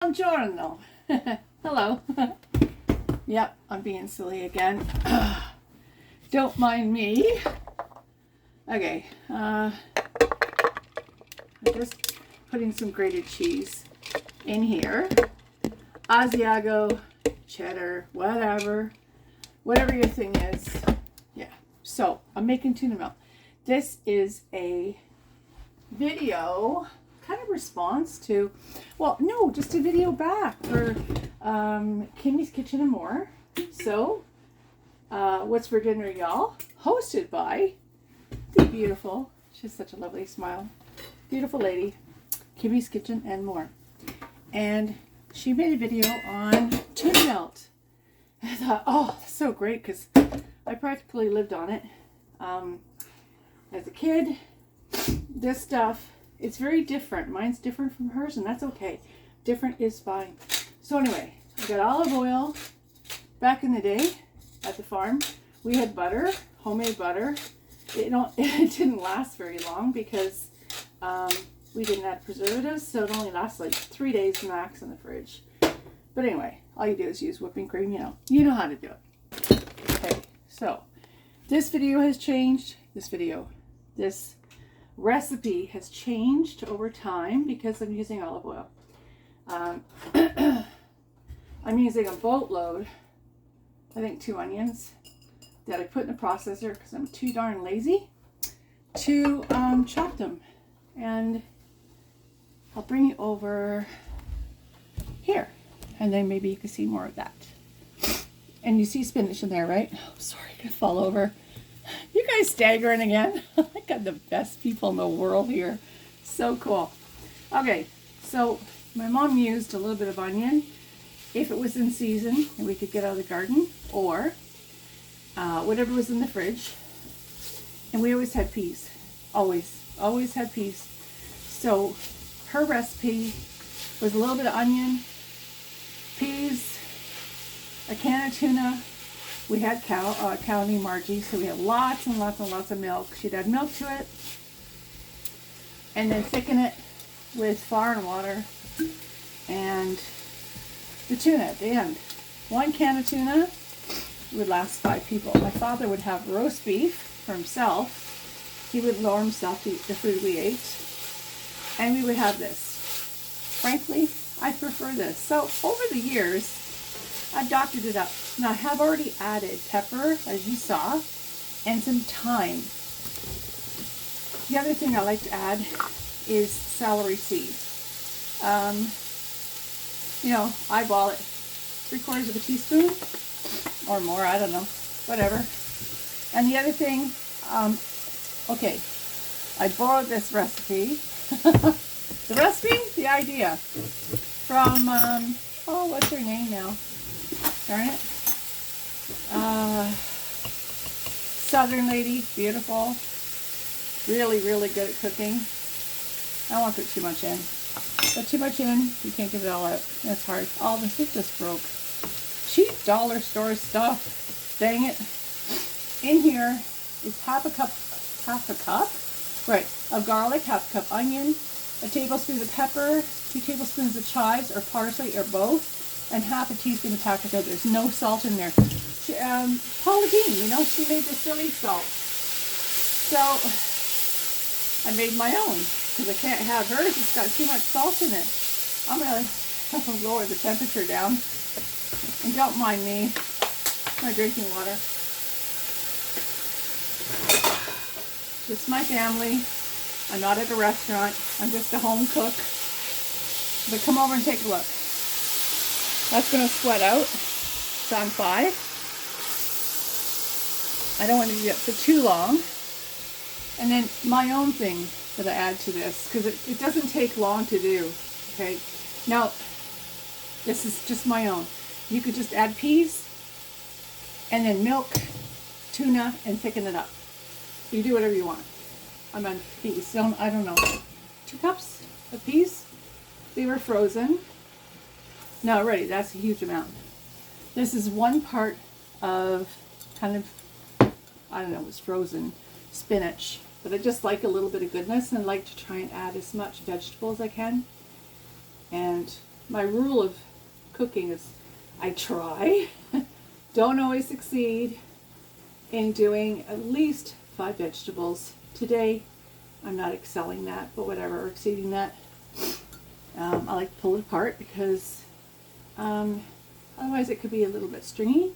Buongiorno. Hello. Yep, I'm being silly again. Don't mind me. Okay, I'm just putting some grated cheese in here. Asiago, cheddar, whatever your thing is. Yeah, so I'm making tuna melt. This is a video kind of response to, well, no, just a video back for Kimmy's Kitchen and More. So, what's for dinner, y'all? Hosted by the beautiful, she's such a lovely smile, beautiful lady, Kimmy's Kitchen and More. And she made a video on tuna melt. And I thought, oh, that's so great, because I practically lived on it as a kid. This stuff, it's very different. Mine's different from hers, and that's okay. Different is fine. So anyway, I got olive oil. Back in the day at the farm, we had butter, homemade butter. It didn't last very long because we didn't add preservatives, so it only lasts like 3 days max in the fridge. But anyway, all you do is use whipping cream. You know how to do it. Okay, so this video has changed. This recipe has changed over time because I'm using olive oil. I'm using a boatload, I think 2 onions, that I put in the processor because I'm too darn lazy to chop them. And I'll bring you over here, and then maybe you can see more of that. And you see spinach in there, right? Oh, sorry, I'm gonna fall over. You guys staggering again? I got the best people in the world here. So cool. Okay, so my mom used a little bit of onion if it was in season and we could get out of the garden, or whatever was in the fridge. And we always had peas. Always had peas. So her recipe was a little bit of onion, peas, a can of tuna. We had cow named Margie, so we had lots and lots and lots of milk. She'd add milk to it, and then thicken it with flour and water, and the tuna at the end. 1 can of tuna would last 5 people. My father would have roast beef for himself. He would lower himself to eat the food we ate, and we would have this. Frankly, I prefer this. So over the years, I've doctored it up. Now I have already added pepper, as you saw, and some thyme. The other thing I like to add is celery seed. Eyeball it. 3/4 of a teaspoon or more, I don't know, whatever. And the other thing, okay, I borrowed this recipe. The idea from, what's her name now? Darn it. Southern lady, beautiful. Really, really good at cooking. I won't put too much in. Put too much in, you can't get it all out. That's hard. Oh, this just broke. Cheap dollar store stuff. Dang it. In here is half a cup, right, of garlic, half a cup onion, a tablespoon of pepper, 2 tablespoons of chives or parsley or both, and half a teaspoon of paprika. There's no salt in there. Paula Deen, she made the silly salt. So I made my own because I can't have hers. It's got too much salt in it. I'm going to lower the temperature down. And don't mind me. My drinking water. Just my family. I'm not at a restaurant. I'm just a home cook. But come over and take a look. That's going to sweat out. It's on 5. I don't want to do it for too long. And then my own thing that I add to this, because it doesn't take long to do. Okay. Now, this is just my own. You could just add peas and then milk, tuna, and thicken it up. You do whatever you want. I'm on peas. So I don't know. 2 cups of peas. They were frozen. No, already, that's a huge amount. This is 1 part of kind of, I don't know, it's frozen spinach. But I just like a little bit of goodness, and I like to try and add as much vegetable as I can. And my rule of cooking is I try, don't always succeed in doing at least 5 vegetables. Today, I'm not excelling that, but whatever, or exceeding that. I like to pull it apart because otherwise it could be a little bit stringy.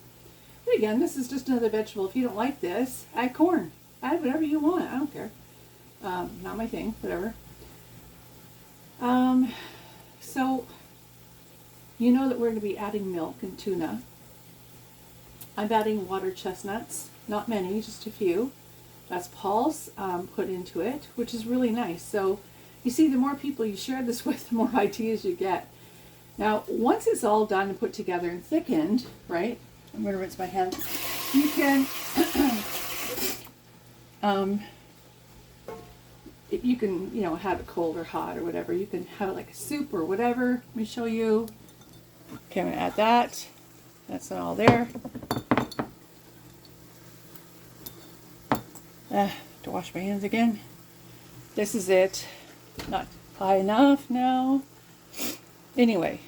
But again, this is just another vegetable. If you don't like this, add corn. Add whatever you want. I don't care. Not my thing, whatever. So, you know that we're going to be adding milk and tuna. I'm adding water chestnuts. Not many, just a few. That's Paul's put into it, which is really nice. So, you see, the more people you share this with, the more ideas you get. Now, once it's all done and put together and thickened, right? I'm going to rinse my hands. You can, you can, have it cold or hot or whatever. You can have it like a soup or whatever. Let me show you. Okay, I'm going to add that. That's not all there. To wash my hands again. This is it. Not high enough now. Anyway,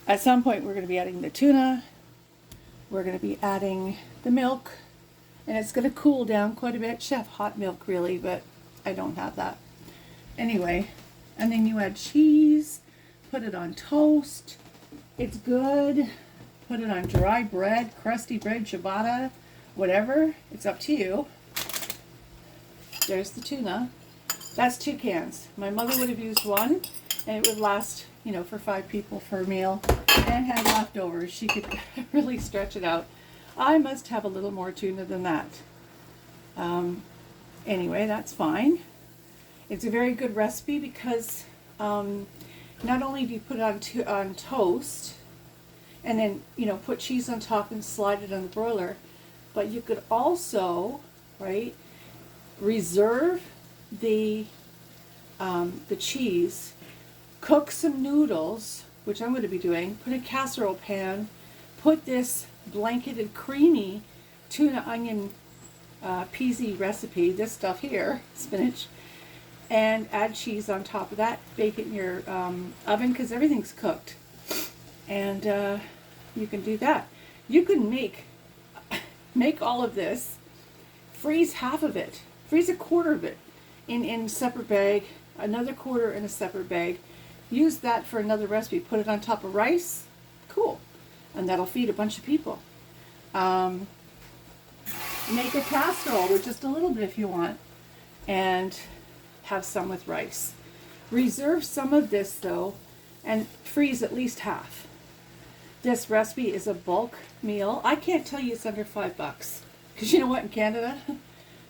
at some point we're going to be adding the tuna. We're going to be adding the milk. And it's going to cool down quite a bit. Should have hot milk really, but I don't have that. Anyway, and then you add cheese. Put it on toast. It's good. Put it on dry bread, crusty bread, ciabatta, whatever. It's up to you. There's the tuna. That's 2 cans. My mother would have used 1, and it would last, for 5 people for a meal, and had leftovers. She could really stretch it out. I must have a little more tuna than that. Anyway, that's fine. It's a very good recipe because not only do you put it on toast, and then, put cheese on top and slide it on the broiler, but you could also, right, reserve the cheese, cook some noodles, which I'm going to be doing, put a casserole pan, put this blanketed creamy tuna onion peasy recipe, this stuff here, spinach, and add cheese on top of that, bake it in your oven because everything's cooked, and you can do that. You can make all of this, freeze half of it, freeze a quarter of it in a separate bag, another quarter in a separate bag. Use that for another recipe. Put it on top of rice. Cool. And that'll feed a bunch of people. Make a casserole with just a little bit if you want. And have some with rice. Reserve some of this though and freeze at least half. This recipe is a bulk meal. I can't tell you it's under $5. Because you know what, in Canada,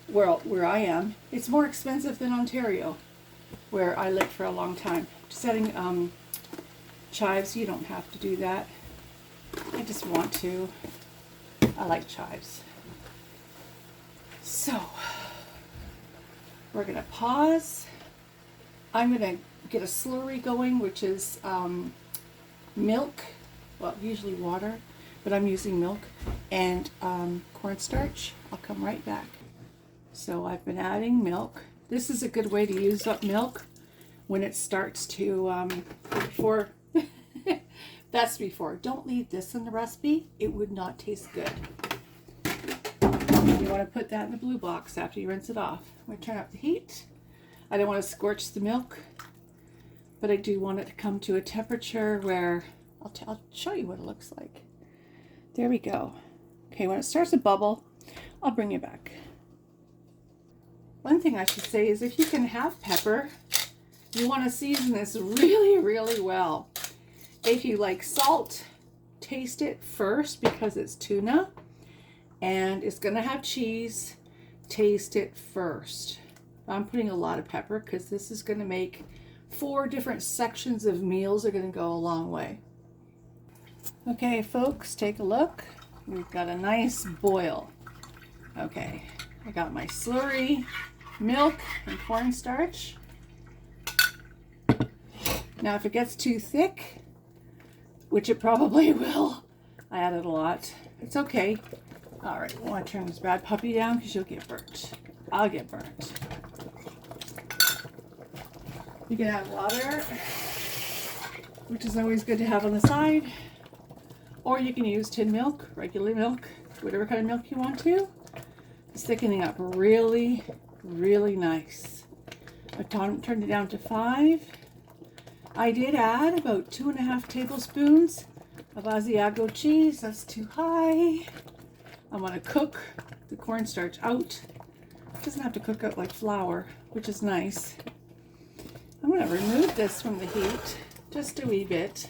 where I am, it's more expensive than Ontario, where I lived for a long time. Setting chives, you don't have to do that. I just want to. I like chives. So, we're going to pause. I'm going to get a slurry going, which is milk, well, usually water, but I'm using milk, and cornstarch. I'll come right back. So I've been adding milk. This is a good way to use up milk when it starts to, that's before. Don't leave this in the recipe. It would not taste good. You want to put that in the blue box after you rinse it off. I'm going to turn up the heat. I don't want to scorch the milk, but I do want it to come to a temperature where, I'll show you what it looks like. There we go. Okay, when it starts to bubble, I'll bring you back. One thing I should say is if you can have pepper, you want to season this really, really well. If you like salt, taste it first because it's tuna and it's going to have cheese. Taste it first. I'm putting a lot of pepper because this is going to make 4 different sections of meals are going to go a long way. Okay, folks, take a look. We've got a nice boil. Okay, I got my slurry, milk, and cornstarch. Now, if it gets too thick, which it probably will, I added a lot. It's okay. All right, I want to turn this bad puppy down because you'll get burnt. I'll get burnt. You can add water. which is always good to have on the side. Or you can use tin milk, regular milk, whatever kind of milk you want to. It's thickening up really, really nice. I've turned it down to 5. I did add about 2.5 tablespoons of Asiago cheese. That's too high. I'm going to cook the cornstarch out. It doesn't have to cook out like flour, which is nice. I'm going to remove this from the heat just a wee bit.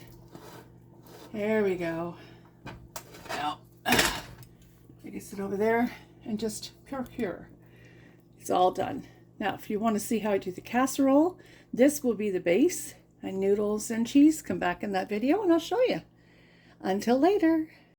There we go. Now, I can sit over there and just pure. It's all done. Now, if you want to see how I do the casserole, this will be the base, and noodles and cheese come back in that video and I'll show you. Until later.